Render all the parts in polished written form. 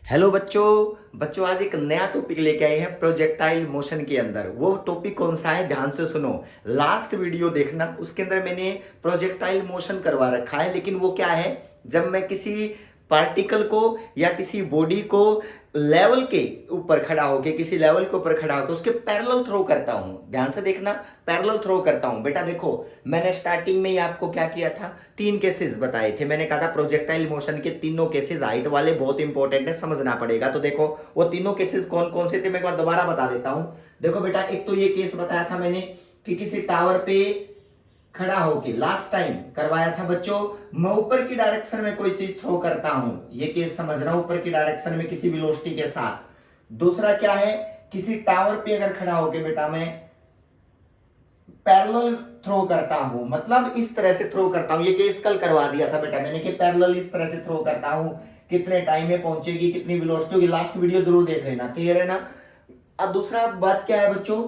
Hello बच्चों बच्चों आज एक नया टॉपिक लेके आए हैं प्रोजेक्टाइल मोशन के अंदर। वो टॉपिक कौन सा है, ध्यान से सुनो। लास्ट वीडियो देखना, उसके अंदर मैंने प्रोजेक्टाइल मोशन करवा रखा है। लेकिन वो क्या है, जब मैं किसी पार्टिकल को या किसी बॉडी को लेवल के ऊपर खड़ा होके, किसी लेवल के ऊपर खड़ा होकर उसके पैरेलल थ्रो करता हूं। ध्यान से देखना, पैरेलल थ्रो करता हूं। बेटा देखो, मैंने स्टार्टिंग में ही आपको क्या किया था, तीन केसेस बताए थे। मैंने कहा था प्रोजेक्टाइल मोशन के तीनों केसेस हाइट वाले बहुत इंपॉर्टेंट है, समझना पड़ेगा। तो देखो वो तीनों केसेस कौन कौन से थे, मैं एक बार दोबारा बता देता हूं। देखो बेटा, एक तो ये केस बताया था मैंने कि किसी टावर पे खड़ा होके लास्ट टाइम करवाया था बच्चों, मैं ऊपर की डायरेक्शन में कोई चीज थ्रो करता हूं। ये केस समझना, ऊपर की डायरेक्शन में किसी वेलोसिटी के साथ। दूसरा क्या है, किसी टावर पे अगर खड़ा होके बेटा मैं पैरेलल थ्रो करता हूं, मतलब इस तरह से थ्रो करता हूं। ये केस कल करवा दिया था बेटा मैंने कि पैरेलल इस तरह से थ्रो करता हूं, कितने टाइम में पहुंचेगी, कितनी वेलोसिटी होगी। लास्ट वीडियो जरूर देख लेना, क्लियर है ना। अब दूसरा बात क्या है बच्चों,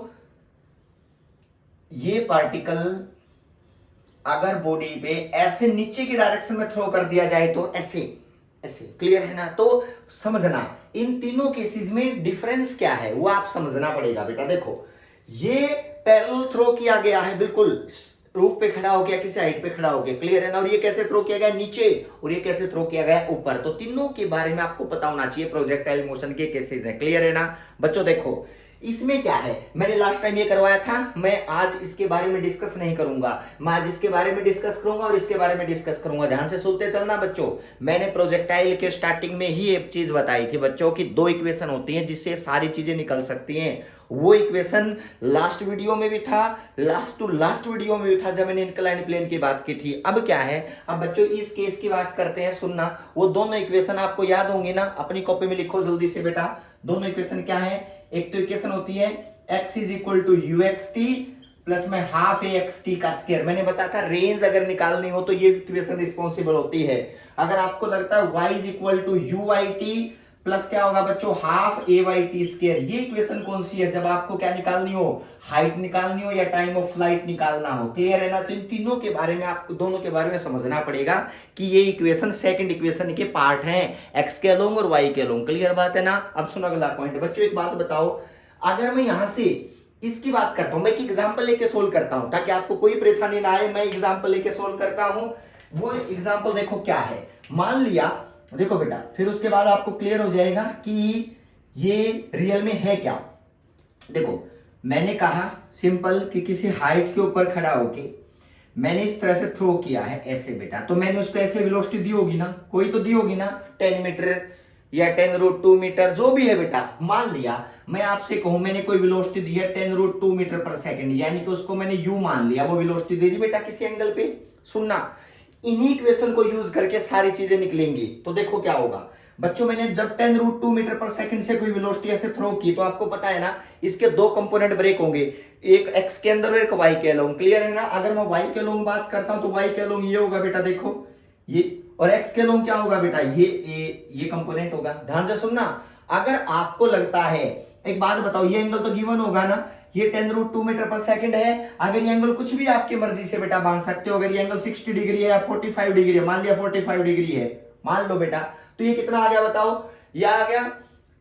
ये पार्टिकल अगर बॉडी पे ऐसे नीचे की डायरेक्शन में थ्रो कर दिया जाए तो ऐसे ऐसे, क्लियर है ना। तो समझना इन तीनों केसेस में डिफरेंस क्या है वो आप समझना पड़ेगा बेटा। देखो ये पैरेलल थ्रो किया गया है, बिल्कुल रूफ पे खड़ा हो गया, किसी हाइट पे खड़ा हो गया, क्लियर है ना। और ये कैसे थ्रो किया गया, नीचे, और ये कैसे थ्रो किया गया, ऊपर। तो तीनों के बारे में आपको पता होना चाहिए, प्रोजेक्टाइल मोशन के केसेस हैं, क्लियर है ना बच्चों। देखो इसमें क्या है, मैंने लास्ट टाइम ये करवाया था, मैं आज इसके बारे में डिस्कस नहीं करूंगा। मैं आज इसके बारे में डिस्कस करूंगा और इसके बारे में डिस्कस करूंगा। ध्यान से सुनते चलना बच्चों। मैंने प्रोजेक्टाइल के स्टार्टिंग में ही एक चीज बताई थी बच्चों की, दो इक्वेशन होती हैं जिससे सारी चीजें निकल सकती हैं। वो इक्वेशन लास्ट वीडियो में भी था, लास्ट टू लास्ट वीडियो में भी था जब मैंने इंक्लाइन प्लेन की बात की थी। अब क्या है, अब बच्चों इस केस की बात करते हैं, सुनना। वो दोनों इक्वेशन आपको याद होंगी ना, अपनी कॉपी में लिखो जल्दी से बेटा। दोनों इक्वेशन क्या है, एक तो इक्वेशन होती है x is equal to u x t plus में हाफ ए एक्स टी का स्क्वायर। मैंने बताया था रेंज अगर निकालनी हो तो ये इक्वेशन रिस्पॉन्सिबल होती है। अगर आपको लगता है y is equal to u y t plus क्या होगा बच्चों, half a y t square. ये इक्वेशन कौन सी है, जब आपको क्या निकालनी हो, हाइट निकालनी हो या टाइम ऑफ फ्लाइट निकालना हो, क्लियर है ना। तो इन तीनों के बारे में आपको, दोनों के बारे में समझना पड़ेगा कि ये इक्वेशन सेकंड इक्वेशन के पार्ट हैं, एक्स के अलोंग और वाई के अलोंग, क्लियर बात है ना। अब सुनो अगला पॉइंट बच्चों, एक बात बताओ, अगर मैं यहां से इसकी बात करता हूं, मैं एक एग्जांपल लेके सोल्व करता हूं ताकि आपको कोई परेशानी ना आए, मैं एग्जांपल लेके सोल्व करता हूं। वो एग्जांपल देखो क्या है, मान लिया, देखो बेटा, फिर उसके बाद आपको क्लियर हो जाएगा कि ये रियल में है क्या। देखो मैंने कहा सिंपल कि किसी हाइट के ऊपर खड़ा होके मैंने इस तरह से थ्रो किया है ऐसे बेटा, तो मैंने उसको ऐसे वेलोसिटी दी होगी ना, कोई तो दी होगी ना, 10 मीटर या 10√2 मीटर जो भी है बेटा। मान लिया मैं आपसे कहूं मैंने कोई वेलोसिटी दी है 10√2 मीटर पर सेकंड, यानी कि उसको मैंने यू मान लिया, वो वेलोसिटी दे दी बेटा किसी एंगल पे। सुनना, इन्हीं इक्वेशन को यूज करके सारी चीजें निकलेंगी। तो देखो क्या होगा बच्चों, मैंने जब 10√2 मीटर पर सेकंड से कोई वेलोसिटी ऐसे थ्रो की तो आपको पता है ना, इसके दो कंपोनेंट ब्रेक होंगे, एक एक्स के अंदर और एक वाई के अलोंग, क्लियर है ना। अगर मैं वाई के अलोंग बात करता हूं तो वाई के अलोंग ये होगा बेटा, देखो ये, और एक्स के अलोंग क्या होगा बेटा, ये कंपोनेंट होगा। ध्यान से सुनना, अगर आपको लगता है, एक बात बताओ, ये एंगल तो गिवन होगा ना, ये 10√2 मीटर पर सेकंड है। अगर ये एंगल कुछ भी आपकी मर्जी से बेटा बांध सकते हो, अगर ये एंगल 60 डिग्री है या 45 डिग्री है, मान लिया 45 डिग्री है, मान लो बेटा, तो ये कितना आ गया बताओ, ये आ गया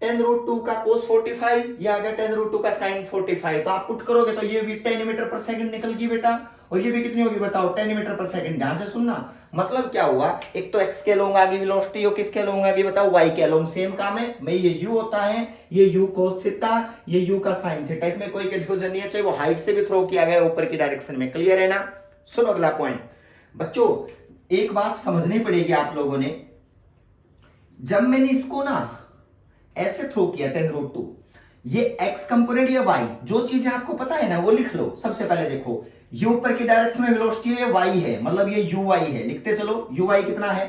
10√2 का cos 45, या आ गया 10√2 का sin 45। तो आप पुट करोगे तो ये भी 10 मीटर पर सेकंड निकल गई बेटा, और ये भी कितनी होगी बताओ, 10 मीटर पर सेकंड। ध्यान से सुनना, मतलब क्या हुआ, एक तो x के अलोंग आ गई वेलोसिटी, और किसके अलोंग आ गई बताओ, y के अलोंग। सेम काम है, मैं ये u होता है, ये u cos थीटा, ये u का sin थीटा, इसमें कोई कंफ्यूजन नहीं है, चाहे वो हाइट से भी थ्रो किया गया ऊपर की डायरेक्शन में, क्लियर है ना। सुनो अगला पॉइंट बच्चों, एक बात समझनी पड़ेगी आप लोगों ने, जब मैंने इसको ना ऐसे थ्रो किया 10√2, ये x कंपोनेंट या y, जो चीजें आपको पता है ना वो लिख लो। सबसे पहले देखो, ये ऊपर की डायरेक्शन में वेलोसिटी है, ये y है, मतलब ये uy है, लिखते चलो। uy कितना है,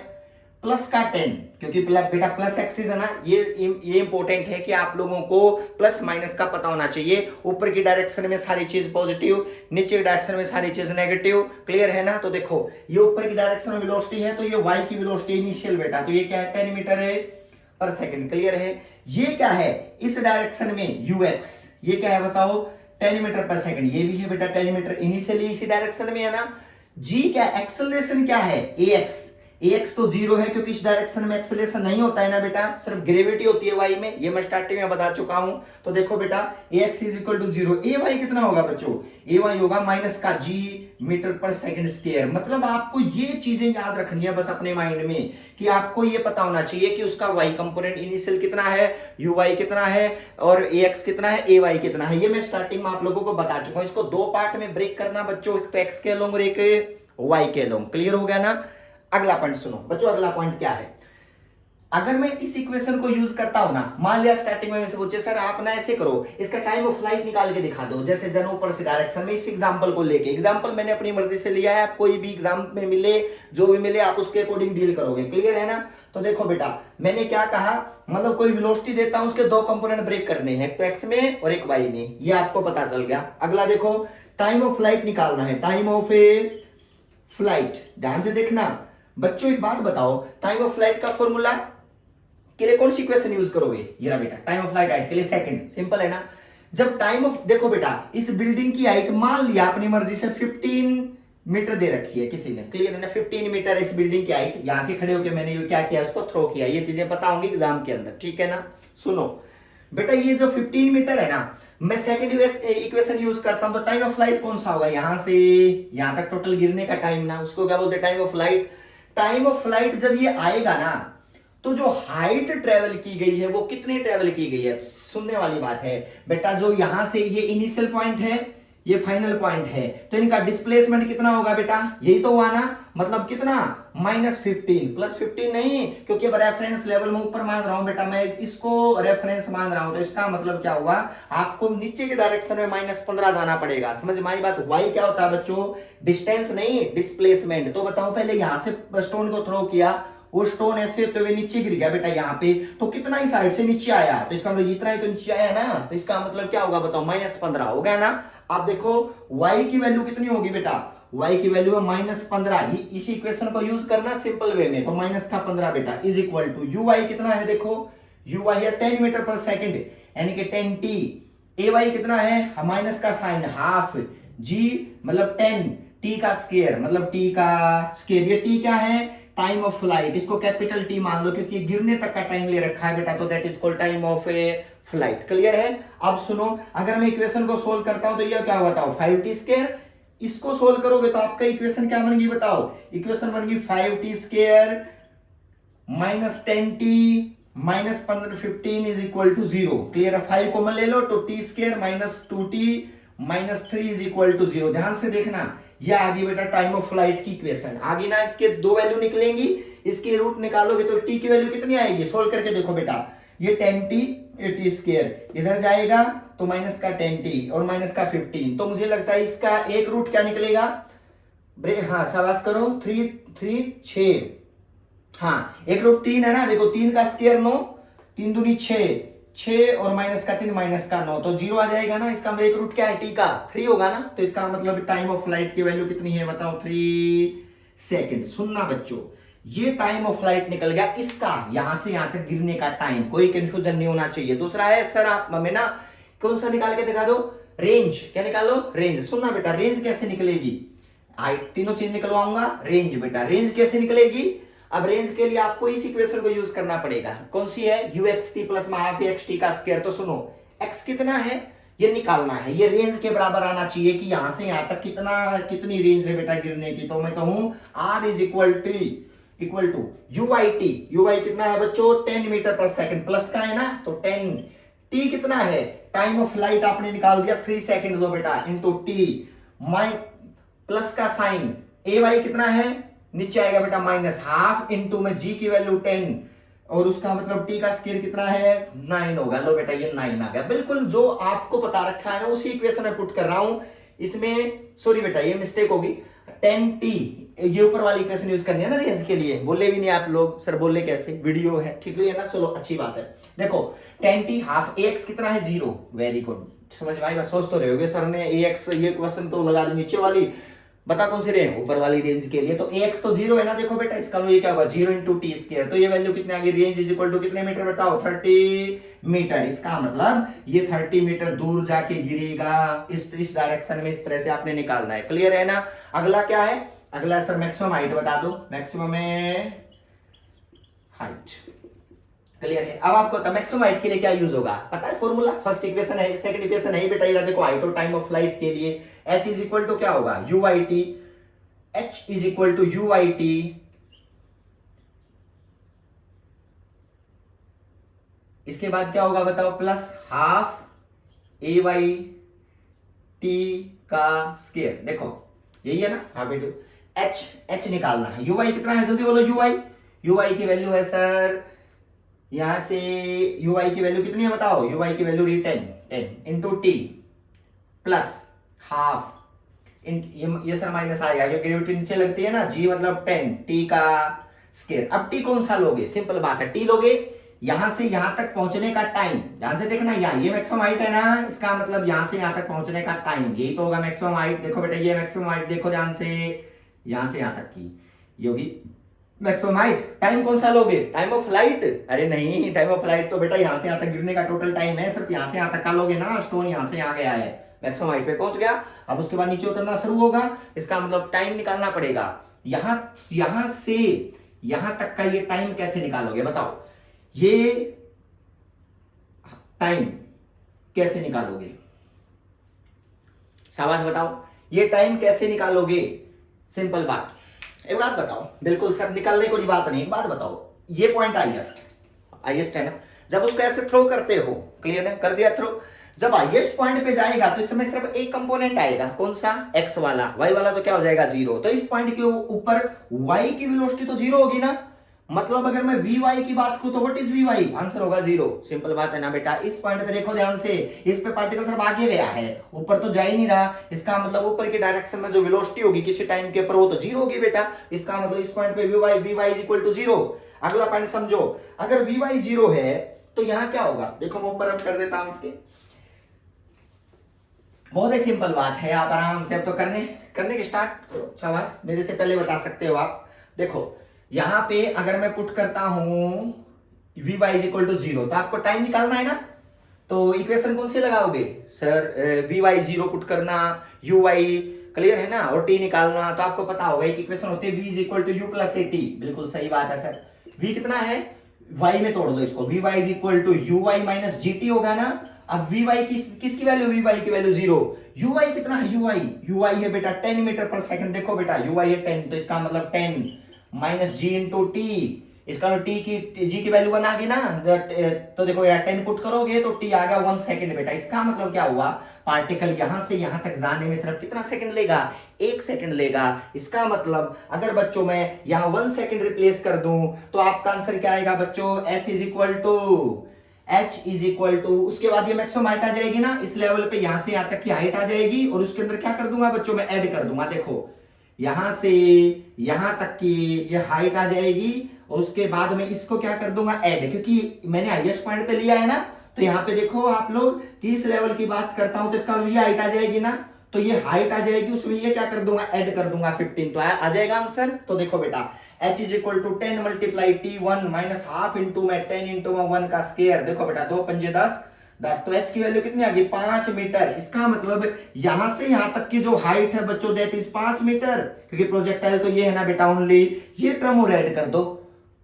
प्लस का 10, क्योंकि बेटा प्लस एक्सिस है ना, ये इंपॉर्टेंट है कि आप लोगों को प्लस माइनस का पता होना चाहिए। ऊपर की डायरेक्शन में सारी चीज पॉजिटिव, नीचे की डायरेक्शन में सारी चीज नेगेटिव, क्लियर है ना। तो देखो ये ऊपर की डायरेक्शन में वेलोसिटी है, तो ये y की वेलोसिटी इनिशियल बेटा, तो ये क्या है, 10 मीटर है पर सेकंड, क्लियर है। ये क्या है, इस डायरेक्शन में ux, ये क्या है बताओ, 10 मीटर पर सेकंड, ये भी है बेटा 10 मीटर, इनिशियली इसी डायरेक्शन में है ना। g क्या, एक्सेलरेशन क्या है, ax, ax तो 0 है क्योंकि इस डायरेक्शन में एक्सेलरेशन नहीं होता है ना बेटा, सिर्फ ग्रेविटी होती है y में, ये मैं स्टार्टिंग में बता चुका हूं। तो देखो बेटा ax is equal to 0, ay कितना होगा बच्चों, ay होगा माइनस का g मीटर पर सेकंड स्क्वायर। मतलब आपको ये चीजें याद रखनी है बस अपने माइंड में, कि आपको ये पता होना चाहिए कि उसका y कंपोनेंट इनिशियल कितना है, uy कितना है और ax कितना है, ay कितना है। ये मैं स्टार्टिंग में आप लोगों को बता चुका हूं। इसको दो पार्ट में ब्रेक करना बच्चों, एक तो x के अलोंग और एक y के अलोंग। क्लियर हो गया ना। अगला पॉइंट सुनो बच्चों, अगला पॉइंट क्या है, अगर मैं इस इक्वेशन को यूज करता हूं ना, मान लिया स्टार्टिंग में पूछे सर आप ना ऐसे करो, इसका टाइम ऑफ फ्लाइट निकाल के दिखा दो, जैसे जन ऊपर से डायरेक्शन में, इस एग्जांपल को लेके, एग्जांपल मैंने अपनी मर्जी से लिया है, आप कोई भी एग्जाम में मिले जो भी मिले आप उसके अकॉर्डिंग डील करोगे। क्लियर है ना। तो देखो बेटा मैंने क्या कहा, मतलब कोई वेलोसिटी देता हूं, उसके दो कंपोनेंट ब्रेक करने हैं, एक तो एक्स में और एक वाई में, ये आपको पता चल गया। अगला देखो टाइम ऑफ फ्लाइट निकालना है, टाइम ऑफ ए फ्लाइट, ध्यान से देखना बच्चों। एक बात बताओ, टाइम ऑफ फ्लाइट का फॉर्मूला के लिए कौन सी इक्वेशन यूज करोगे, ये रहा बेटा, टाइम ऑफ फ्लाइट हाइट के लिए सेकंड, सिंपल है ना। जब टाइम ऑफ, देखो बेटा इस बिल्डिंग की हाइट मान लिया अपनी मर्जी से 15 मीटर दे रखी है किसी ने, क्लियर है ना, 15 मीटर इस बिल्डिंग की हाइट, यहां से खड़े होकर मैंने क्या किया, उसको थ्रो किया, ये चीजें पता होंगी एग्जाम के अंदर, ठीक है ना। सुनो बेटा ये जो 15 मीटर है ना, मैं सेकंड इक्वेशन यूज करता हूं, तो टाइम ऑफ फ्लाइट कौन सा होगा, यहां से यहां तक टोटल गिरने का टाइम ना, उसको क्या बोलते हैं, time of flight. Time of flight जब ये आएगा ना, तो जो हाइट ट्रेवल की गई है वो कितनी ट्रेवल की गई है, सुनने वाली बात है बेटा। जो यहां से ये इनिशियल पॉइंट है, ये फाइनल पॉइंट है, तो इनका डिस्प्लेसमेंट कितना होगा बेटा, यही तो हुआ ना, मतलब कितना -15 प्लस 15 नहीं, क्योंकि अब रेफरेंस लेवल में ऊपर मान रहा हूं बेटा, मैं इसको रेफरेंस मान रहा हूं, तो इसका मतलब क्या हुआ, आपको नीचे के डायरेक्शन में -15 जाना पड़ेगा। समझ में आई बात। वाई क्या होता है बच्चों, डिस्टेंस नहीं डिस्प्लेसमेंट। तो बताओ पहले यहां से स्टोन को थ्रो किया, वो स्टोन ऐसे तो वे नीचे गिर गया बेटा यहाँ पे, तो कितना ही साइड से नीचे आया, तो इसका मतलब इतना ही तो नीचे आया ना, तो इसका मतलब क्या होगा बताओ, -15 हो गया ना। आप देखो y की वैल्यू कितनी होगी बेटा, y की वैल्यू है -15, इसी इक्वेशन को यूज करना सिंपल वे में, तो -15 बेटा इज इक्वल टू uy कितना है, देखो uy है 10 मीटर पर सेकंड, यानी कि 10t, ay कितना है, माइनस का साइन हाफ, g मतलब 10, t का स्क्वायर मतलब t का स्क्वायर, ये t क्या है, टाइम ऑफ फ्लाइट, इसको कैपिटल टी मान लो क्योंकि गिरने तक का टाइम ले रखा है बेटा, तो that is called time of A flight. Clear है। अब सुनो, अगर मैं इक्वेशन को सोल्व करता हूं तो ये क्या बताओ, 5t स्क्वायर, इसको सोल्व करोगे तो आपका इक्वेशन क्या बनेगी बताओ, इक्वेशन बनेगी 5t square -10t -15 is equal to 0। Clear है। 5 कॉमन ले लो तो t square -2t -3 is equal to 0। ध्यान से देखना, ये आगे बेटा टाइम ऑफ फ्लाइट की इक्वेशन आगे ना, इसके दो वैल्यू निकलेंगी, इसके रूट निकालोगे तो t की वैल्यू कितनी आएगी, सोल्व करके देखो बेटा, ये 10t t स्क्वायर इधर जाएगा तो माइनस का 10t और माइनस का 15, तो मुझे लगता है इसका एक रूट क्या निकलेगा, हाँ शाबाश करो, 6, हाँ एक रूट 3 है ना, देखो 3 का स्क्वायर 9, 3 दूनी 6 और माइनस का 3 माइनस का 9, तो 0 आ जाएगा ना, इसका एक रूट क्या है, टी का 3 होगा ना, तो इसका मतलब टाइम ऑफ फ्लाइट की वैल्यू कितनी है बताओ, 3 सेकंड। सुनना बच्चों, ये टाइम ऑफ फ्लाइट निकल गया, इसका यहां से यहां तक गिरने का टाइम, कोई कंफ्यूजन नहीं होना चाहिए। दूसरा है सर आप हमें ना कौन सा निकाल के दिखा दो, रेंज, क्या निकालो, रेंज। सुनना बेटा, रेंज कैसे निकलेगी, तीनों चीज निकलवाऊंगा। रेंज बेटा, रेंज कैसे निकलेगी, अब रेंज के लिए आपको इस इक्वेशन को यूज करना पड़ेगा, कौन सी है, uxt प्लस हाफ xt का स्क्वायर। तो सुनो x कितना है ये निकालना है, ये रेंज के बराबर आना चाहिए कि यहां से यहां तक कितनी रेंज है बेटा गिरने की, तो मैं कहूं r is equal to uy कितना है बच्चों, 10 मीटर पर सेकंड, प्लस का है ना तो 10, t कितना है, टाइम ऑफ फ्लाइट आपने निकाल दिया 3 सेकंड दो बेटा, इंटू t, माइ प्लस का साइन, ay कितना है, नीचे आएगा बेटा -12 इंटू में g की वैल्यू 10 और उसका मतलब t का स्क्वायर कितना है 9 होगा। लो बेटा ये 9 आ गया, बिल्कुल जो आपको पता रखा है ना उसी इक्वेशन में पुट कर रहा हूं। इसमें सॉरी बेटा ये मिस्टेक होगी, 10t ये ऊपर वाली इक्वेशन यूज करनी है ना रेंज के लिए, बोले भी नहीं आप लोग, सर बोले कैसे, वीडियो है ठीक है ना, चलो अच्छी बात है। देखो 10t हाफ ax कितना है 0, वेरी गुड, समझ में आएगा, सोच तो रहे होगे सर ने ax ये क्वेश्चन तो लगा दी नीचे वाली, बता कौन सी रेंज, ऊपर वाली रेंज के लिए, तो ax तो 0 है ना, देखो बेटा इसका ये क्या होगा 0 इंटू टी स्क्वायर, तो ये वैल्यू कितने आ गई, रेंज इज इक्वल टू कितने मीटर बताओ, 30 मीटर। इसका मतलब ये 30 मीटर दूर जाके गिरेगा, इस डायरेक्शन में इस तरह से आपने निकालना है। क्लियर है ना। अगला क्या है, अगला सर मैक्सिमम हाइट बता दो, मैक्सिमम हाइट। क्लियर है? अब आपको तो मैक्सिमम हाइट के लिए क्या यूज होगा पता है? फॉर्मूला फर्स्ट इक्वेशन है, सेकंड इक्वेशन है बेटा, ये देखो हाइट और टाइम ऑफ फ्लाइट के लिए h इज इक्वल टू क्या होगा u i t, h is equal to u i t इसके बाद क्या होगा बताओ, plus half a y t का स्क्वायर। देखो यही है ना, हाफ इंटू एच, एच निकालना है। यू वाई कितना है जल्दी बोलो, यू वाई, यू वाई की वैल्यू है सर यहां से, यू वाई की वैल्यू कितनी है बताओ, यू वाई की value 10 into T plus half, ये सर माइनस आएगा क्योंकि ग्रेविटी नीचे लगती है ना, जी मतलब 10 टी का स्क्वायर। अब टी कौन सा लोगे, सिंपल बात है, टी लोगे यहां से यहां तक पहुंचने का टाइम, ध्यान से देखना, यहाँ ये मैक्सिमम हाइट है ना, इसका मतलब यहां से यहां तक पहुंचने का टाइम, यही तो होगा मैक्सिमम हाइट। देखो बेटा ये मैक्सिमम हाइट देखो ध्यान से, यहां से यहां तक की ये होगी मैक्सिमम हाइट। टाइम कौन सा लोगे, टाइम ऑफ फ्लाइट? अरे नहीं, टाइम ऑफ फ्लाइट तो बेटा यहां से यहां तक गिरने का टोटल टाइम है, सिर्फ यहां से यहां तक का लोगे ना, स्टोन यहां से यहां गया है, मैक्सिमम हाइट पे पहुंच गया। अब उसके बाद नीचे उतरना शुरू होगा, इसका मतलब टाइम निकालना पड़ेगा। यहां से यहां तक का ये टाइम कैसे निकालोगे बताओ, ये टाइम कैसे निकालोगे, शाबाश बताओ, ये टाइम कैसे निकालोगे? सिंपल बात, एक बात बताओ, बिल्कुल सर निकालने को बात नहीं, एक बात बताओ, ये पॉइंट हाईएस्ट है ना, जब उसको ऐसे थ्रो करते हो, क्लियर है, कर दिया थ्रो, जब हाईएस्ट पॉइंट पे जाएगा तो इस समय सिर्फ एक कंपोनेंट आएगा, कौन सा, एक्स वाला, वाई वाला तो क्या हो जाएगा जीरो, तो इस पॉइंट के ऊपर वाई की वेलोसिटी तो जीरो होगी ना, मतलब अगर मैं वी वाई की बात करूं तो what is v y, answer होगा जीरो, सिंपल बात है ना बेटा। इस पॉइंट पे देखो ध्यान से, इस पे पार्टिकल सिर्फ आगे गया है, ऊपर तो जा ही नहीं रहा, इसका मतलब ऊपर की डायरेक्शन में जो वेलोसिटी होगी किसी टाइम के ऊपर वो तो जीरो होगी बेटा, इसका मतलब इस पॉइंट पे v y is equal to zero. अगला पॉइंट समझो, अगर वी वाई जीरो है तो यहां क्या होगा, देखो मैं ऊपर अब कर देता हूं इसके, बहुत ही सिंपल बात है, आप आराम से अब तो करने के स्टार्ट करो, शाबाश, मेरे से पहले बता सकते हो आप। देखो यहां पे अगर मैं पुट करता हूं v y is equal to zero, तो आपको टाइम निकालना है ना, तो इक्वेशन कौन सी लगाओगे sir, v y zero put करना, यू वाई, क्लियर है ना, और टी निकालना, तो आपको पता होगा एक इक्वेशन होती है v is equal to u plus a t, बिल्कुल सही बात है सर। वी कितना है, वाई में तोड़ दो इसको, v y is equal to u y minus g t होगा ना। अब वी वाई किसकी वैल्यू, वी वाई की वैल्यू जीरो, यू वाई कितना है, यू वाई है बेटा 10 मीटर पर सेकंड, देखो बेटा यू वाई है 10, तो इसका मतलब 10 माइनस जी इंटू टी, इसका टी की जी की वैल्यू बनागी ना, तो देखो यार 10 पुट करोगे तो टी आ गया 1 सेकंड बेटा, इसका मतलब क्या हुआ, पार्टिकल यहां से यहां तक जाने में सिर्फ कितना सेकंड लेगा, 1 सेकंड लेगा। इसका मतलब अगर बच्चों मैं यहां 1 सेकंड रिप्लेस कर दूं तो आपका आंसर क्या आएगा बच्चों, h इज इक्वल टू उसके बाद ये मैक्सिमम हाइट आ जाएगी ना, इस लेवल पे यहां से यहां तक की हाइट आ जाएगी, और उसके अंदर क्या कर दूंगा बच्चों, मैं ऐड कर दूंगा, देखो यहां से यहां तक की ये हाइट आ जाएगी, और उसके बाद में इसको क्या कर दूंगा ऐड, क्योंकि मैंने हाईएस्ट पॉइंट पे लिया है ना, तो यहाँ पे देखो आप लोग कि इस लेवल की बात करता हूं तो इसका ये हाइट आ जाएगी ना, तो ये हाइट आ जाएगी, उसमें ये क्या कर दूंगा ऐड कर दूंगा 15, तो आ जाएगा आंसर। तो देखो बेटा h is equal to 10 multiply t 1 minus half into में 10 इंटू में 1 का स्क्वायर, देखो बेटा 2 पंजे 10, तो h की वैल्यू कितनी आ गई 5 मीटर, इसका मतलब यहां से यहां तक की जो हाइट है बच्चों दैट इज 5 मीटर, क्योंकि प्रोजेक्टाइल तो ये है ना बेटा ओनली, ये टर्म और ऐड कर दो,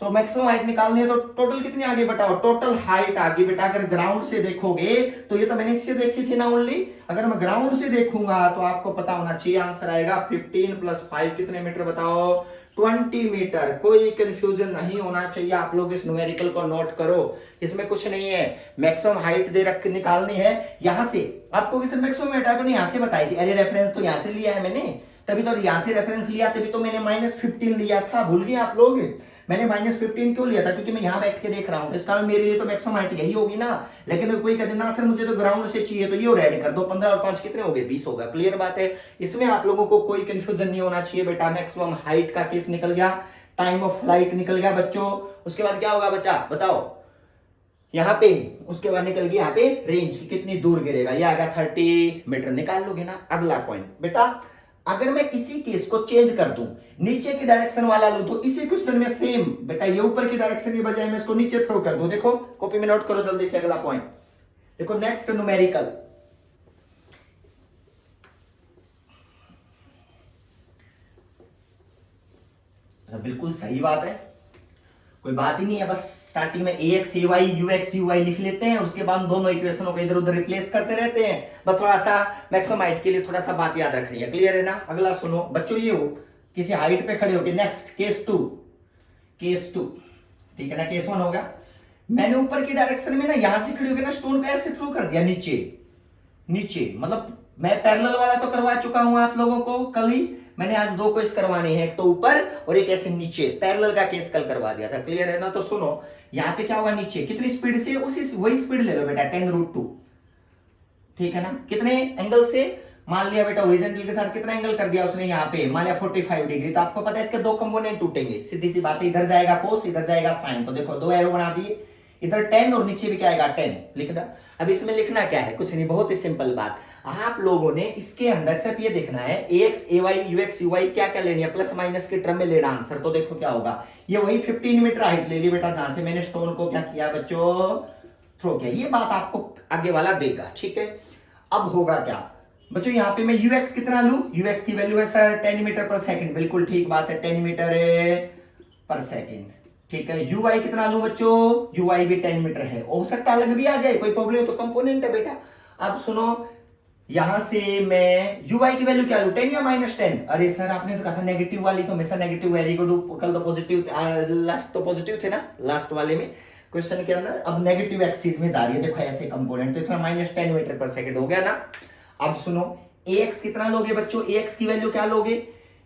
तो मैक्सिमम हाइट निकालनी है, तो टोटल कितनी आ गई बताओ, टोटल हाइट आ गई बेटा, अगर ग्राउंड से देखोगे तो ये तो मैंने इससे देखी थी ना ओनली, अगर मैं ग्राउंड से देखूंगा तो आपको पता होना चाहिए, आंसर आएगा 15 प्लस 5 कितने मीटर बताओ, 20 मीटर। कोई कंफ्यूजन नहीं होना चाहिए, आप लोग इस न्यूमेरिकल को नोट करो, इसमें कुछ नहीं है, मैक्सिमम हाइट दे रख निकालनी है, यहां से आपको किसी मैक्सिमम हाइट आपने यहां से बताई थी, अरे रेफरेंस तो यहां से लिया है मैंने, तभी तो यहां से रेफरेंस लिया, तभी तो मैंने -15 लिया था, भूल गए आप लोग, मैंने -15 क्यों लिया था, क्योंकि मैं यहाँ बैठ के देख रहा हूँ, तो इस कारण मेरे लिए तो मैक्सिमम हाइट यही होगी ना, लेकिन कोई कहते ना सर मुझे तो ग्राउंड से चाहिए, तो ये ऐड कर दो, 15 और 5 कितने हो गए 20 होगा, क्लियर बात है, इसमें आप लोगों को कोई कंफ्यूजन नहीं होना चाहिए बेटा, मैक्सिमम हाइट का केस निकल गया, टाइम ऑफ फ्लाइट निकल गया बच्चों, उसके बाद क्या होगा बच्चा बताओ, यहाँ पे उसके बाद निकल गया यहाँ पे रेंज की कितनी दूर गिरेगा, ये आएगा 30 मीटर, निकाल लोगे ना। अगला पॉइंट बेटा, अगर मैं इसी केस को चेंज कर दूं, नीचे की डायरेक्शन वाला लूं, तो इसी क्वेश्चन में सेम बेटा ये ऊपर की डायरेक्शन की बजाय मैं इसको नीचे थ्रो कर दूं, देखो कॉपी में नोट करो जल्दी से, अगला पॉइंट देखो, नेक्स्ट न्यूमेरिकल, बिल्कुल सही बात है, कोई बात ही नहीं है। बस स्टार्टिंग में ax ay ux uy लिख लेते हैं, उसके बाद दोनों इक्वेशनों को इधर उधर रिप्लेस करते रहते हैं। बस थोड़ा सा मैक्सिमम हाइट के लिए थोड़ा सा बात याद रखनी है, क्लियर है ना। अगला सुनो बच्चों, ये हो किसी हाइट पे खड़े हो के, नेक्स्ट केस टू, ठीक है ना। केस वन होगा, मैंने ऊपर की डायरेक्शन में ना यहां से खड़े होकर ना स्टोन को ऐसे थ्रो कर दिया नीचे, मतलब मैं पैरेलल वाला तो करवा चुका हूं आप लोगों को कल ही, मैंने आज दो केस करवाने हैं, एक तो ऊपर और एक ऐसे नीचे, पैरेलल का केस कल करवा दिया था, क्लियर है ना। तो सुनो यहाँ पे क्या होगा, नीचे कितनी स्पीड से, वही स्पीड ले लो बेटा 10√2, ठीक है ना। कितने एंगल से, मान लिया बेटा हॉरिजॉन्टल के साथ कितना एंगल कर दिया उसने यहाँ पे, मान लिया 45 डिग्री, तो आपको पता है इसके दो कंपोनेंट टूटेंगे, सीधी सी बात है, इधर जाएगा कोस, इधर जाएगा साइन। तो देखो दो एरो बना दिए, इधर 10 और नीचे भी क्या आएगा 10, लिख दो। अब इसमें लिखना क्या है, कुछ नहीं, बहुत ही सिंपल बात। आप लोगों ने इसके अंदर सिर्फ ये देखना है ax ay ux uy क्या क्या लेनी है, प्लस माइनस के टर्म में लेना आंसर। तो देखो क्या होगा, ये वही 15 मीटर हाइट ले ली बेटा, जहां से मैंने स्टोन को क्या किया बच्चों, थ्रो किया। ये बात आपको आगे वाला देगा, ठीक है। अब होगा क्या बच्चों, यहाँ पे मैं ux कितना लू, ux की वैल्यू है सर 10 मीटर पर सेकंड, बिल्कुल ठीक बात है, 10 मीटर पर सेकंड, ठीक है। uy कितना लू बच्चों, uy भी 10 मीटर है, हो सकता है अलग भी आ जाए, कोई प्रॉब्लम है, तो कंपोनेंट है बेटा। अब सुनो, यहां से मैं uy की वैल्यू क्या लू, 10 या -10, अरे सर आपने तो कहा था नेगेटिव वाली, तो हमेशा नेगेटिव, वेरी गुड, कल तो पॉजिटिव, लास्ट तो पॉजिटिव थे ना लास्ट वाले में क्वेश्चन के अंदर। अब नेगेटिव एक्सिस में जा रही है, देखो ऐसे कंपोनेंट, तो इसमें -10 मीटर पर सेकंड हो गया ना। अब सुनो ax कितना लोगे बच्चों, ax की वैल्यू क्या लोगे,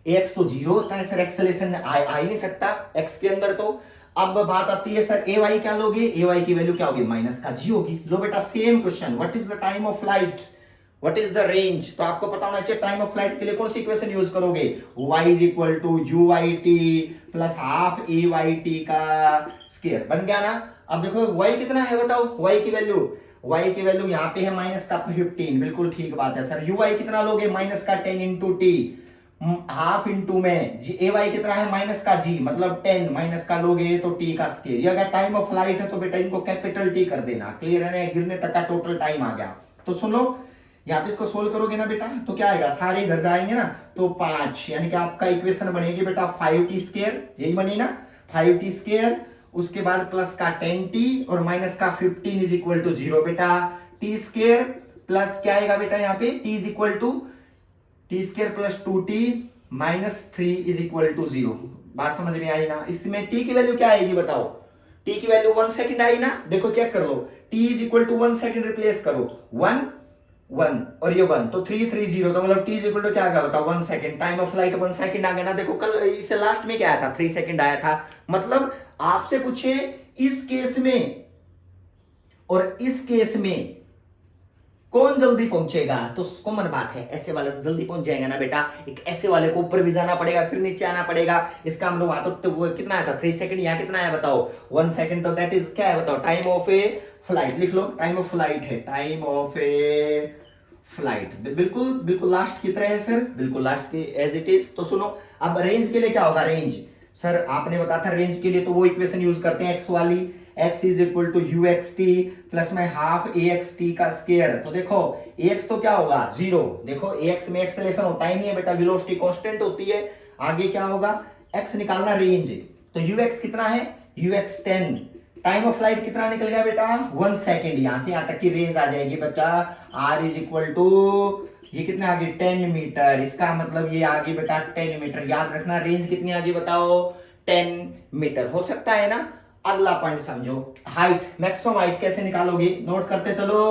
ax तो 0 होता है सर, एक्सेलेरेशन आ ही नहीं सकता x के अंदर। तो अब बात आती है सर ay क्या लोगे, ay की वैल्यू क्या होगी, -g होगी। लो बेटा same question, what is the time of flight, what is the range, तो आपको पता होना चाहिए टाइम ऑफ फ्लाइट के लिए कौन सी इक्वेशन यूज करोगे, y = uit plus half ayt का स्क्वायर, बन गया ना। अब देखो y कितना है बताओ, y की वैल्यू यहाँ पे है -15, बिल्कुल ठीक बात है सर। uy कितना लोगे, -10 × t, हाफ इंटू में ay कितना है, -g, मतलब 10, माइनस का लोगे तो t का स्क्वायर। ये अगर टाइम ऑफ फ्लाइट है तो बेटा इनको कैपिटल T कर देना, क्लियर है ना, गिरने तक का टोटल टाइम आ गया। तो सुनो यहाँ पे इसको सोल्व करोगे ना बेटा, तो क्या आएगा, सारे इधर जाएंगे ना, तो 5, यानी कि आपका इक्वेशन बनेगी बेटा 5t², यही बनी ना 5t², उसके बाद प्लस का 10t और माइनस का 15 = 0 बेटा, t² प्लस क्या आएगा बेटा यहाँ पे, t² प्लस 2t - 3 = 0। बात समझ में आई ना। इसमें t की वैल्यू क्या आएगी बताओ, t की वैल्यू 1 सेकंड आई ना, देखो चेक कर लो, t = 1 सेकंड रिप्लेस करो, 1 और ये 1, तो 3 3 0, तो मतलब t = क्या आएगा बताओ, 1 second, time of flight 1 second आ गया ना। देखो कल इससे लास्ट में क्या आया था, 3 सेकंड आया था। मतलब आपसे पूछे इस केस में और इस केस में कौन जल्दी पहुंचेगा, तो कॉमन बात है ऐसे वाला जल्दी पहुंच जाएगा ना बेटा, एक ऐसे वाले को ऊपर भी जाना पड़ेगा फिर नीचे आना पड़ेगा। इसका मतलब वहां तो वो कितना आया था 3 सेकंड, यहाँ कितना आया बताओ 1 सेकंड, तो दैट इज क्या है बताओ, टाइम ऑफ ए फ्लाइट, लिख लो टाइम ऑफ फ्लाइट है, टाइम ऑफ ए फ्लाइट, बिल्कुल लास्ट की तरह है सर, बिल्कुल लास्ट की एज इट इज। तो सुनो अब रेंज के लिए क्या होगा, रेंज सर आपने बताया था रेंज के लिए तो वो इक्वेशन यूज करते हैं x वाली, x = uxt प्लस में हाफ axt का स्क्वायर। तो देखो ax तो क्या होगा 0, देखो ax में एक्सेलेरेशन होता ही नहीं है बेटा, वेलोसिटी कांस्टेंट होती है। आगे क्या होगा, x निकालना रेंज, तो ux कितना है, ux 10, टाइम ऑफ फ्लाइट कितना निकल गया बेटा 1 सेकंड, यहां से यहां तक की रेंज आ जाएगी बच्चा, r = ये कितना आगे 10 मीटर, इसका मतलब ये आगे बेटा 10 मीटर, याद रखना रेंज कितनी आगे बताओ 10 मीटर, हो सकता है ना। अगला पॉइंट समझो, हाइट, मैक्सिमम हाइट कैसे निकालोगे, नोट करते चलो।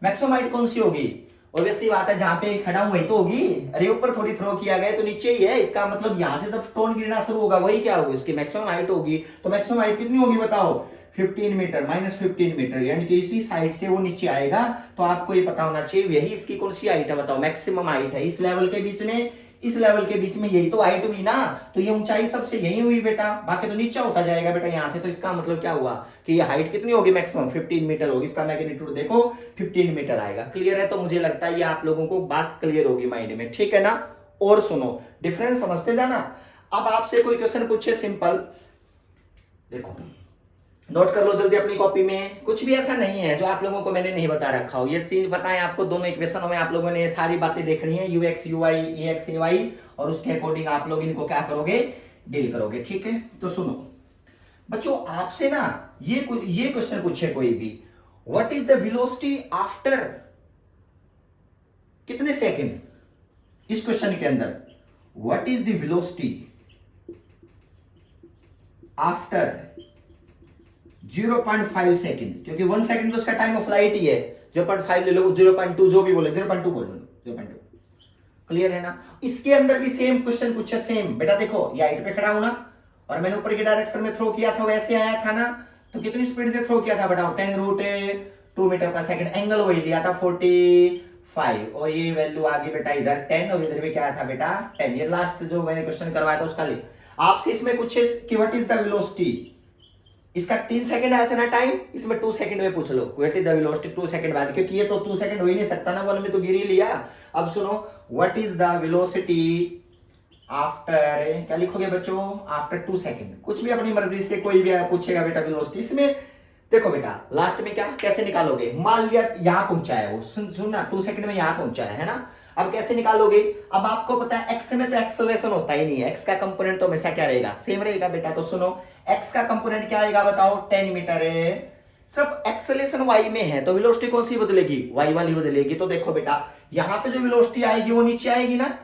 मैक्सिमम हाइट कौन सी होगी, ऑब्वियसली बात है जहां पे खड़ा हूं वही तो होगी, अरे ऊपर थोड़ी थ्रो किया गया तो नीचे ही है, इसका मतलब यहां से जब स्टोन गिरना शुरू होगा वही क्या होगी, उसकी मैक्सिमम हाइट होगी। तो मैक्सिमम हाइट कितनी होगी बताओ 15 मीटर, -15 मीटर, यानी कि इसी साइड से वो नीचे आएगा। तो आपको ये पता होना चाहिए यही इसकी कौन सी हाइट है बताओ, मैक्सिमम हाइट है, इस लेवल के बीच में, इस लेवल के बीच में यही तो हाइट हुई ना, तो ये ऊंचाई सबसे यही हुई बेटा, बाकी तो नीचे होता जाएगा बेटा यहाँ से। तो इसका मतलब क्या हुआ कि ये हाइट कितनी होगी मैक्सिमम 15 मीटर होगी, इसका मैग्नीट्यूड देखो 15 मीटर आएगा। क्लियर है, तो मुझे लगता है ये आप लोगों को बात क्लियर होगी माइंड में, ठीक है ना। और सुनो डिफरेंस समझते जाना। अब आपसे कोई क्वेश्चन पूछे सिंपल, देखो नोट कर लो जल्दी अपनी कॉपी में, कुछ भी ऐसा नहीं है जो आप लोगों को मैंने नहीं बता रखा हो, ये चीज बताएं आपको, दोनों इक्वेशनों में आप लोगों ने सारी बातें देखनी है, ux uy ax ay, और उसके अकॉर्डिंग आप लोग इनको क्या करोगे, डील करोगे। ठीक है, तो सुनो बच्चों, आपसे ना ये क्वेश्चन पूछे कोई भी, what is the velocity after कितने सेकंड, इस क्वेश्चन के अंदर what is the velocity after 0.5 second, क्योंकि 1 सेकंड तो उसका टाइम ऑफ फ्लाइट ही है, 0.5 ले लो, 0.2 जो भी बोले, 0.2 बोल लो, 0.2। क्लियर है ना? इसके अंदर भी सेम क्वेश्चन पूछा, सेम बेटा देखो ये हाइट पे खड़ा हूं ना, और मैंने ऊपर की डायरेक्शन में थ्रो किया था, वैसे आया था ना, तो कितनी स्पीड से थ्रो किया था बताओ, 10√2 मीटर पर सेकंड, एंगल वही लिया था 45, और ये वैल्यू आ गई बेटा इधर 10, और इधर भी क्या था बेटा 10। ये लास्ट जो मैंने क्वेश्चन करवाया था उसका लिख। आपसे इसमें पूछे कि व्हाट इज द वेलोसिटी, इसका 3 सेकंड आया था ना टाइम, इसमें 2 सेकंड में पूछ लो what is the velocity 2 second बाद, क्योंकि ये तो 2 सेकंड हो ही नहीं सकता ना, वन में तो गिर ही लिया। अब सुनो, what is the velocity after, क्या लिखोगे बच्चों, आफ्टर 2 सेकंड, कुछ भी अपनी मर्जी से कोई भी पूछेगा बेटा वेलोसिटी। इसमें देखो बेटा लास्ट में क्या कैसे निकालोगे, मान लिया यहां पहुंचा है वो, सुनना 2 सेकंड में यहां पहुंचा है ना, अब कैसे निकालोगे, अब आपको पता है एक्स में तो एक्सेलरेशन होता ही नहीं है, एक्स का कंपोनेंट तो हमेशा क्या रहेगा, सेम रहेगा बेटा। तो सुनो एक्स का कंपोनेंट क्या आएगा बताओ, 10 मीटर है, सिर्फ एक्सेलरेशन वाई में है, तो वेलोसिटी कौन सी बदलेगी, वाई वाली बदलेगी। तो देखो बेटा यहां पे जो वेलोसिटी आएगी वो नीचे आएगी ना,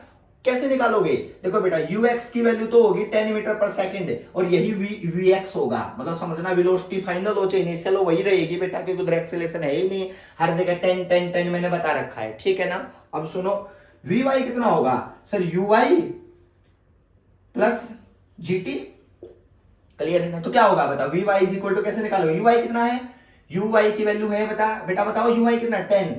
कैसे निकालोगे, देखो बेटा ux की वैल्यू तो होगी 10 मीटर पर सेकंड, और यही vx होगा, मतलब समझना वेलोसिटी फाइनल हो चाहे इनिशियल हो वही रहेगी बेटा, क्योंकि उधर एक्सेलरेशन है ही नहीं, हर जगह 10 10 10 मैंने बता रखा है। ठीक है ना? अब सुनो vy कितना होगा sir, uy plus gt, clear है ना? तो क्या होगा बताओ, vy इज इक्वल टू, कैसे निकालो, uy कितना है, uy की वैल्यू है बेटा बताओ, uy कितना 10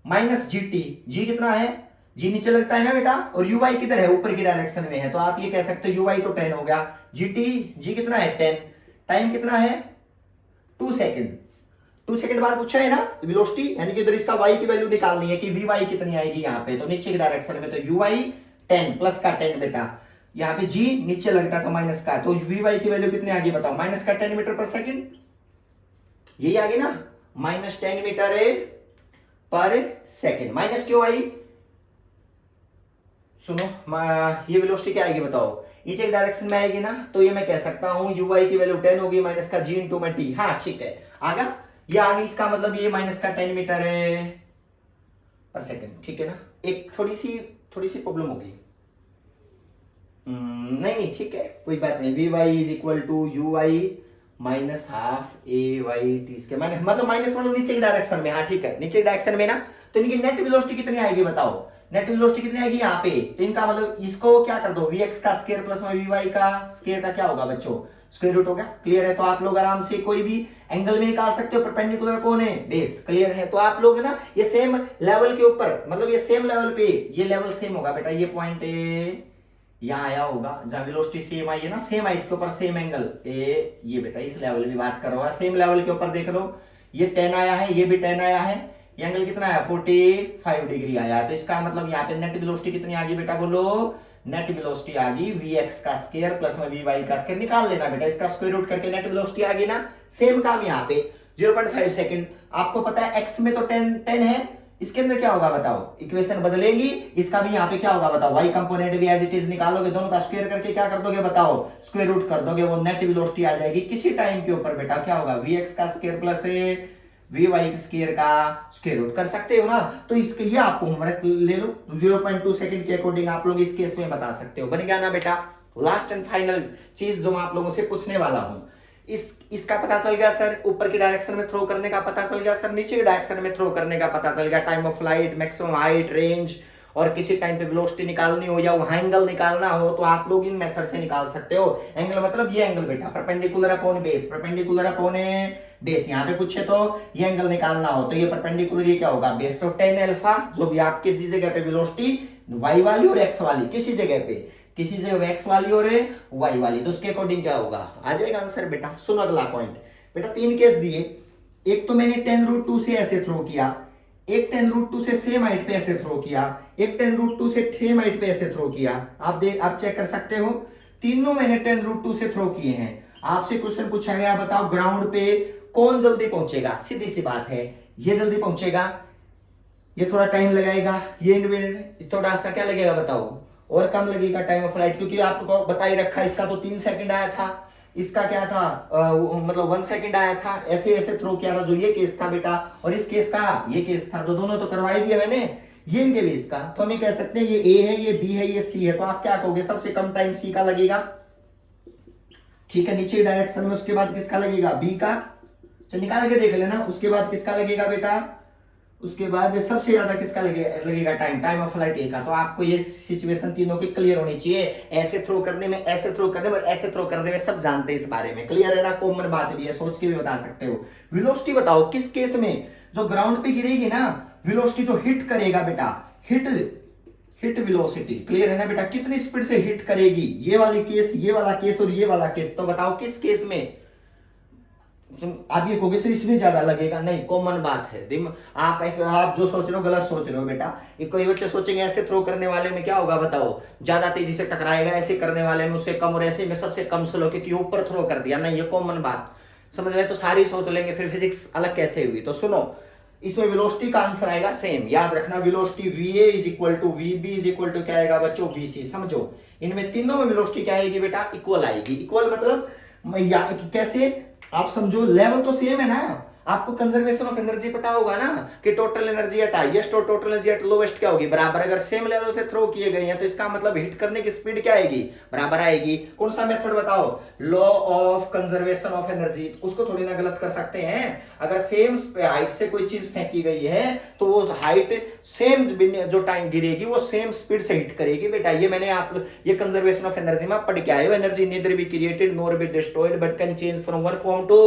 माइनस gt, g कितना है, जी नीचे लगता है ना बेटा, और uy किधर है, ऊपर की डायरेक्शन में है, तो आप ये कह सकते हो uy तो 10 हो गया, जी कितना है 10, टाइम कितना है 2 सेकंड, 2 सेकंड बाद पूछा है ना वेलोसिटी, यानी कि इधर इसका y की वैल्यू निकालनी है कि vy कितनी आएगी यहाँ पे, तो नीचे की डायरेक्शन में, तो uy 10 प्लस का 10 बेटा, यहाँ पे g नीचे लगता था माइनस का, तो vy की वैल्यू कितनी आ गई बताओ, माइनस का 10 मीटर पर सेकंड, यही आ गई ना, माइनस 10 मीटर पर सेकंड। माइनस क्यों आई, सुनो ये वेलोसिटी क्या आएगी बताओ, नीचे डायरेक्शन में आएगी ना, तो ये मैं कह सकता हूं uy की वैल्यू 10 होगी, माइनस का g इंटू में t, हाँ ठीक है आगा, ये आ गई, इसका मतलब ये माइनस का 10 मीटर है पर सेकंड। ठीक है ना? एक थोड़ी सी प्रॉब्लम होगी, नहीं ठीक है कोई बात नहीं, vy is equal to uy minus half ay t, मतलब माइनस मतलब नीचे की डायरेक्शन में, हाँ ठीक है नीचे की डायरेक्शन में ना, तो इनकी नेट वेलोसिटी कितनी आएगी बताओ, नेट वेलोसिटी कितनी आएगी यहाँ पे, तो इनका मतलब इसको क्या कर दो, vx का स्क्वायर प्लस में vy का स्क्वायर का क्या होगा बच्चों, स्क्वायर रूट हो गया। क्लियर है? तो आप लोग आराम से कोई भी एंगल में निकाल सकते हो, परपेंडिकुलर कौन है, बेस। क्लियर है? तो आप लोग ना ये सेम लेवल के ऊपर, मतलब ये सेम लेवल पे, ये लेवल सेम होगा बेटा, ये पॉइंट यहाँ आया होगा जहां वेलोसिटी सेम आई है ना, सेम हाइट के ऊपर सेम एंगल ये बेटा इस लेवल की बात करो, सेम लेवल के ऊपर देख लो, ये 10 आया है, ये भी 10 आया है, ये एंगल कितना आया 45 डिग्री आया, तो इसका मतलब यहाँ पे नेट वेलोसिटी कितनी आ गई बेटा बोलो, नेट वेलोसिटी आ गई vx का स्क्वायर प्लस में vy का स्क्वायर, निकाल लेना बेटा, इसका स्क्वायर रूट करके नेट वेलोसिटी आ गई ना, सेम काम यहाँ पे 0.5 सेकंड। आपको पता है x में तो 10 है, इसके अंदर क्या होगा बताओ, इक्वेशन बदलेगी, इसका भी यहाँ पे क्या होगा बताओ, y कंपोनेंट भी एज इट इज निकालोगे, दोनों का स्क्वायर करके क्या कर दोगे बताओ, स्क्वायर रूट कर दोगे, वो नेट वेलोसिटी आ जाएगी किसी टाइम के ऊपर बेटा, क्या होगा vx का स्क्वायर प्लस vy स्क्वायर का स्क्वायर रूट कर सकते हो ना। तो इसके लिए आपको होमवर्क ले लो, 0.2 सेकंड के अकॉर्डिंग आप लोग इस केस में बता सकते हो, बन गया ना बेटा। लास्ट एंड फाइनल चीज जो मैं आप लोगों से पूछने वाला हूं, इसका पता चल गया सर, ऊपर की डायरेक्शन में थ्रो करने का पता चल गया सर, नीचे की डायरेक्शन में थ्रो करने का पता चल गया, time of flight, maximum height, range, और किसी टाइम पे वेलोसिटी निकालनी हो या वहां एंगल निकालना हो, तो आप लोग इन मेथड से निकाल सकते हो। एंगल मतलब ये एंगल बेटा perpendicular upon base, perpendicular upon base, यहाँ पे पूछे तो ये एंगल निकालना हो तो ये परपेंडिकुलर, ये क्या होगा बेस, तो 10 अल्फा, जो भी आप किसी जगह पे वेलोसिटी y वाली और x वाली, किसी जगह x वाली और y वाली, तो उसके अकॉर्डिंग क्या होगा, आ जाएगा आंसर बेटा। सुनो अगला पॉइंट बेटा, 3 केस दिए, एक तो मैंने 10√2 से ऐसे थ्रो किया, एक 10√2 से सेम हाइट पे ऐसे थ्रो किया, एक 10√2 से सेम हाइट पे ऐसे थ्रो किया, आप चेक कर सकते हो, तीनों मैंने 10√2 से थ्रो किए हैं। आपसे क्वेश्चन पूछा गया बताओ ग्राउंड पे कौन जल्दी पहुंचेगा, सीधी सी बात है, ये जल्दी पहुंचेगा, ये थोड़ा टाइम लगाएगा, ये थोड़ा सा क्या लगेगा बताओ, और कम लगेगा टाइम ऑफ फ्लाइट, क्योंकि आपको बता ही रखा है इसका तो 3 सेकंड आया था, इसका क्या था मतलब 1 सेकंड आया था, ऐसे ऐसे थ्रो किया था जो ये केस था बेटा, और इस केस का ये केस था, तो दोनों तो करवा ही दिया मैंने, ये इनके बीच का। तो हम ये कह सकते हैं ये ए है, ये बी है, ये सी है, तो आप क्या कहोगे, सबसे कम टाइम सी का लगेगा, ठीक है, नीचे डायरेक्शन में। उसके बाद किसका लगेगा, बी का, चल निकाल के देख लेना। उसके बाद किसका लगेगा बेटा, उसके बाद सबसे ज्यादा किसका लगेगा टाइम ऑफ फ्लाइट ए का। तो आपको ये सिचुएशन तीनों की क्लियर होनी चाहिए, ऐसे थ्रो करने में, ऐसे थ्रो करने में, ऐसे थ्रो करने में, सब जानते हैं इस बारे में, क्लियर है ना। कॉमन बात भी है, सोच के भी बता सकते हो। वेलोसिटी बताओ किस केस में जो ग्राउंड पे गिरेगी ना, वेलोसिटी जो हिट करेगा बेटा, हिट वेलोसिटी, क्लियर है ना बेटा, कितनी स्पीड से हिट करेगी, ये वाली केस, ये वाला केस और ये वाला केस। तो बताओ किस केस में, आप ये कहोगे सर इसमें ज्यादा लगेगा, नहीं, कॉमन बात है। आप जो सोच रहे हो गलत सोच रहे हो बेटा। ये कोई बच्चे सोचेंगे ऐसे थ्रो करने वाले में क्या होगा, बताओ ज्यादा तेजी से टकराएगा, ऐसे करने वाले में उससे कम, और ऐसे में सबसे कम स्लो, क्योंकि ऊपर थ्रो कर दिया, नहीं, ये कॉमन बात समझ में, तो सारी सोच लेंगे, फिर फिजिक्स अलग कैसे हुई। तो सुनो, इसमें वेलोसिटी का आंसर आएगा सेम, याद रखना, velocity VA is equal to VB is equal to क्या आएगा बच्चों, VC। समझो इनमें तीनों में वेलोसिटी क्या आएगी बेटा, इक्वल आएगी। इक्वल मतलब कैसे, आप समझो लेवल तो सेम है ना। आपको कंजर्वेशन ऑफ एनर्जी पता होगा ना, कि टोटल एनर्जी एट हाईएस्ट और टोटल एनर्जी एट लोवेस्ट क्या होगी, बराबर। अगर सेम लेवल से थ्रो किए गए हैं तो इसका मतलब हिट करने की स्पीड क्या आएगी, बराबर आएगी। कौन सा मेथड बताओ, law of conservation of energy, उसको थोड़ी ना गलत कर सकते हैं। अगर सेम हाइट से कोई चीज फेंकी गई है तो वो हाइट सेम जो टाइम गिरेगी वो सेम स्पीड से हिट करेगी बेटा। ये मैंने आप ये कंजर्वेशन ऑफ एनर्जी में पढ़ के आए हो, energy neither be created nor be destroyed but can change from one form to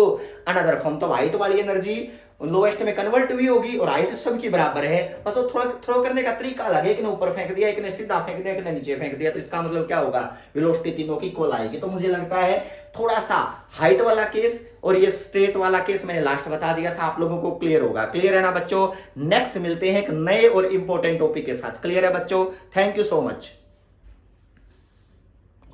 another form. तो हाइट वाली एनर्जी लोएस्ट में कन्वर्ट भी होगी और हाइट सबकी बराबर है, बस वो थ्रो करने का तरीका अलग है, एक ने ऊपर फेंक दिया, एक ने सीधा फेंक दिया, एक ने नीचे फेंक दिया। तो इसका मतलब क्या होगा, वेलोसिटी तीनों की इक्वल आएगी। तो मुझे लगता है थोड़ा सा हाइट वाला केस और ये स्ट्रेट वाला केस मैंने लास्ट बता दिया था, आप लोगों को क्लियर होगा। क्लियर है ना बच्चों, नेक्स्ट मिलते हैं एक नए और इंपॉर्टेंट टॉपिक के साथ। क्लियर है बच्चों, थैंक यू सो मच।